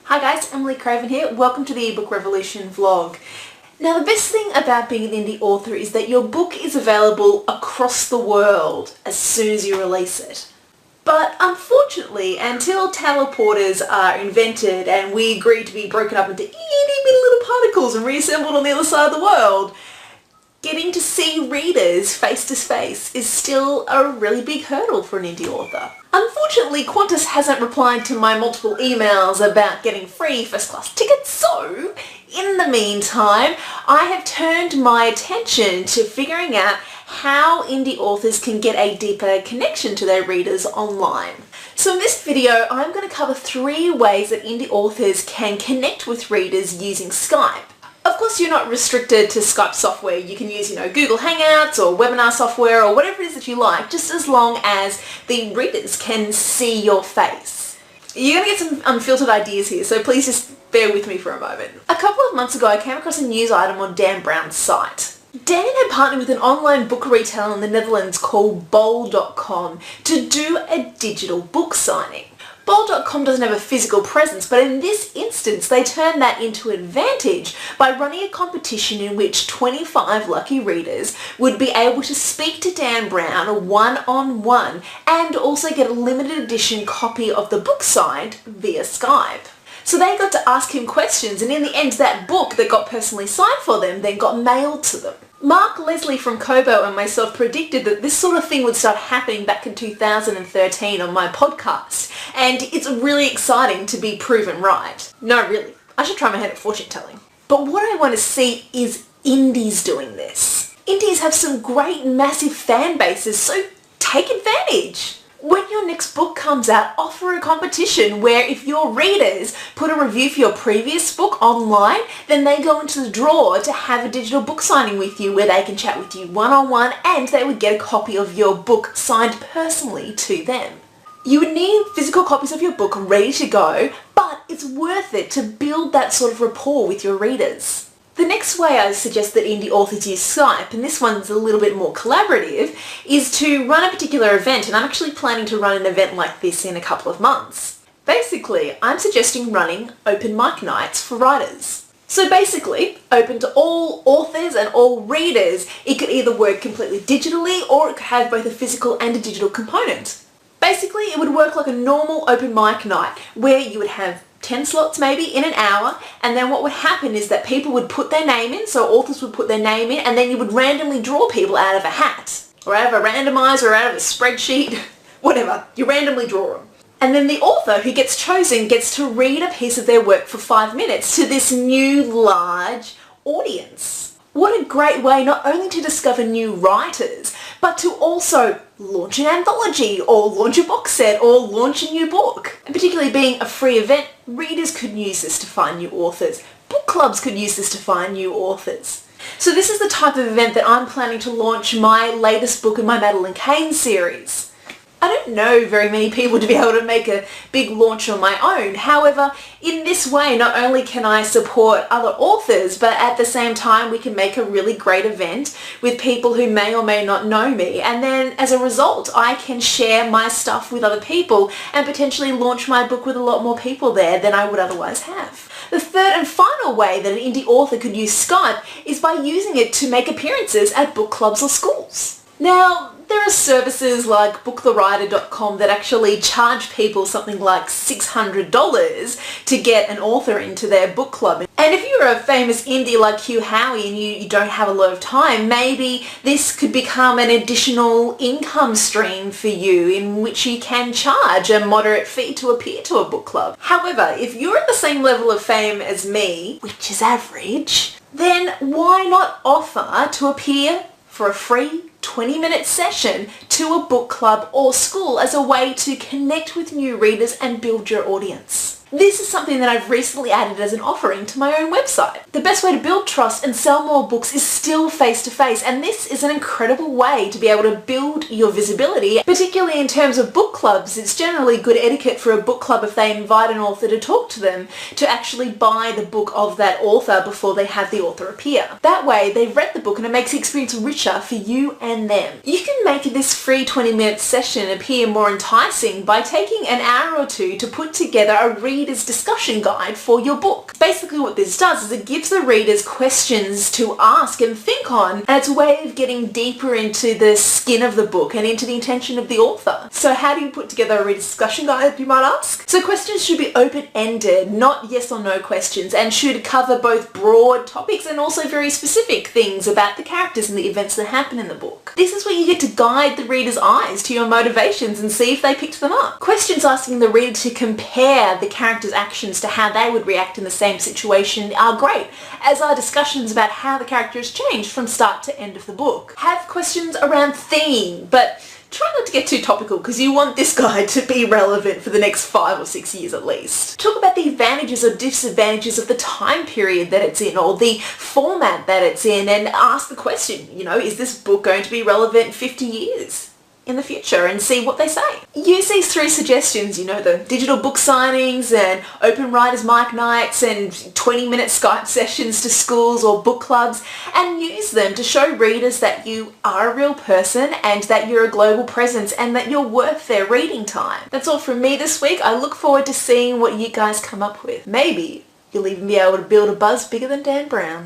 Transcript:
Hi guys, Emily Craven here. Welcome to the eBook Revolution vlog. Now the best thing about being an indie author is that your book is available across the world as soon as you release it. But unfortunately, until teleporters are invented and we agree to be broken up into itty-bitty little particles and reassembled on the other side of the world, getting to see readers face to face is still a really big hurdle for an indie author. Unfortunately, Qantas hasn't replied to my multiple emails about getting free first class tickets, so in the meantime, I have turned my attention to figuring out how indie authors can get a deeper connection to their readers online. So in this video, I'm going to cover 3 ways that indie authors can connect with readers using Skype. Of course, you're not restricted to Skype software. You can use, Google Hangouts or webinar software or whatever it is that you like, just as long as the readers can see your face. You're going to get some unfiltered ideas here, so please just bear with me for a moment. A couple of months ago, I came across a news item on Dan Brown's site. Dan had partnered with an online book retailer in the Netherlands called bol.com to do a digital book signing. Bol.com doesn't have a physical presence, but in this instance they turned that into advantage by running a competition in which 25 lucky readers would be able to speak to Dan Brown one-on-one and also get a limited edition copy of the book signed via Skype. So they got to ask him questions, and in the end that book that got personally signed for them then got mailed to them. Mark Leslie from Kobo and myself predicted that this sort of thing would start happening back in 2013 on my podcast, and it's really exciting to be proven right. No, really, I should try my hand at fortune telling. But what I want to see is indies doing this. Indies have some great massive fan bases, so take advantage. When your next book comes out, offer a competition where if your readers put a review for your previous book online, then they go into the draw to have a digital book signing with you where they can chat with you one-on-one and they would get a copy of your book signed personally to them. You would need physical copies of your book ready to go, but it's worth it to build that sort of rapport with your readers. The next way I suggest that indie authors use Skype, and this one's a little bit more collaborative, is to run a particular event, and I'm actually planning to run an event like this in a couple of months. Basically, I'm suggesting running open mic nights for writers. So basically, open to all authors and all readers. It could either work completely digitally or it could have both a physical and a digital component. Basically, it would work like a normal open mic night where you would have 10 slots maybe in an hour, and then what would happen is that people would put their name in, so authors would put their name in, and then you would randomly draw people out of a hat, or out of a randomizer, or out of a spreadsheet, whatever, you randomly draw them. And then the author who gets chosen gets to read a piece of their work for 5 minutes to this new large audience. What a great way not only to discover new writers, but to also launch an anthology or launch a box set or launch a new book. And particularly being a free event, readers could use this to find new authors. Book clubs could use this to find new authors. So this is the type of event that I'm planning to launch my latest book in my Madeline Kane series. I don't know very many people to be able to make a big launch on my own. However, in this way, not only can I support other authors, but at the same time we can make a really great event with people who may or may not know me. And then as a result, I can share my stuff with other people and potentially launch my book with a lot more people there than I would otherwise have. The third and final way that an indie author could use Skype is by using it to make appearances at book clubs or schools. Now, there are services like booktherwriter.com that actually charge people something like $600 to get an author into their book club. And if you're a famous indie like Hugh Howey and you don't have a lot of time, maybe this could become an additional income stream for you in which you can charge a moderate fee to appear to a book club. However, if you're at the same level of fame as me, which is average, then why not offer to appear for a free 20-minute session to a book club or school as a way to connect with new readers and build your audience. This is something that I've recently added as an offering to my own website. The best way to build trust and sell more books is still face-to-face, and this is an incredible way to be able to build your visibility, particularly in terms of book clubs. It's generally good etiquette for a book club if they invite an author to talk to them to actually buy the book of that author before they have the author appear. That way they've read the book and it makes the experience richer for you and them. You can make this free 20-minute session appear more enticing by taking an hour or two to put together a reader's discussion guide for your book. Basically what this does is it gives the readers questions to ask and think on, and it's a way of getting deeper into the skin of the book and into the intention of the author. So how do you put together a reader's discussion guide, you might ask? So questions should be open-ended, not yes or no questions, and should cover both broad topics and also very specific things about the characters and the events that happen in the book. This is where you get to guide the reader's eyes to your motivations and see if they picked them up. Questions asking the reader to compare the character's actions to how they would react in the same situation are great, as are discussions about how the character has changed from start to end of the book. Have questions around theme, but try not to get too topical because you want this guide to be relevant for the next 5 or 6 years at least. Talk about the advantages or disadvantages of the time period that it's in or the format that it's in, and ask the question, is this book going to be relevant 50 years in the future, and see what they say. Use these 3 suggestions, the digital book signings and open writers' mic nights and 20-minute Skype sessions to schools or book clubs, and use them to show readers that you are a real person and that you're a global presence and that you're worth their reading time. That's all from me this week. I look forward to seeing what you guys come up with. Maybe you'll even be able to build a buzz bigger than Dan Brown.